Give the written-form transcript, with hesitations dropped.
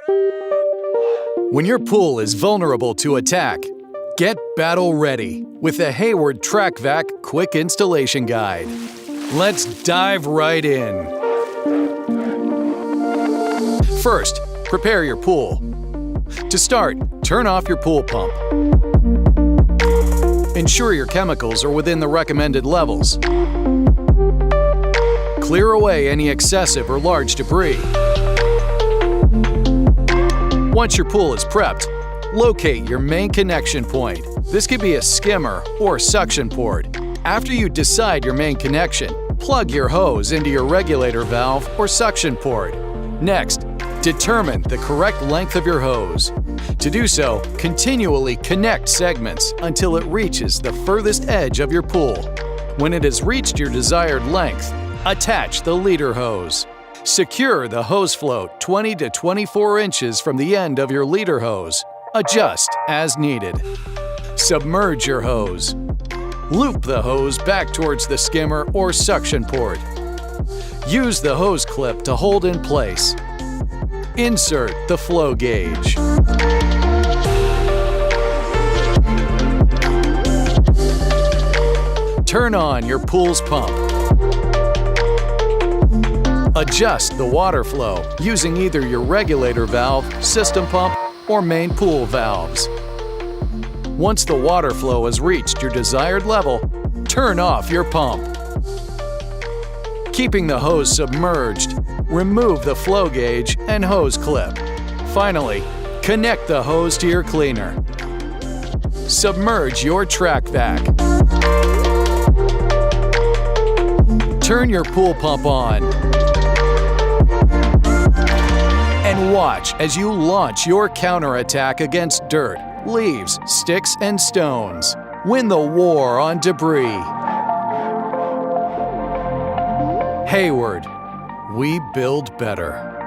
When your pool is vulnerable to attack, get battle ready with the Hayward TracVac Quick Installation Guide. Let's dive right in. First, prepare your pool. To start, turn off your pool pump. Ensure your chemicals are within the recommended levels. Clear away any excessive or large debris. Once your pool is prepped, locate your main connection point. This could be a skimmer or suction port. After you decide your main connection, plug your hose into your regulator valve or suction port. Next, determine the correct length of your hose. To do so, continually connect segments until it reaches the furthest edge of your pool. When it has reached your desired length, attach the leader hose. Secure the hose float 20 to 24 inches from the end of your leader hose. Adjust as needed. Submerge your hose. Loop the hose back towards the skimmer or suction port. Use the hose clip to hold in place. Insert the flow gauge. Turn on your pool's pump. Adjust the water flow using either your regulator valve, system pump, or main pool valves. Once the water flow has reached your desired level, turn off your pump. Keeping the hose submerged, remove the flow gauge and hose clip. Finally, connect the hose to your cleaner. Submerge your TracVac. Turn your pool pump on. And watch as you launch your counterattack against dirt, leaves, sticks, and stones. Win the war on debris. Hayward, we build better.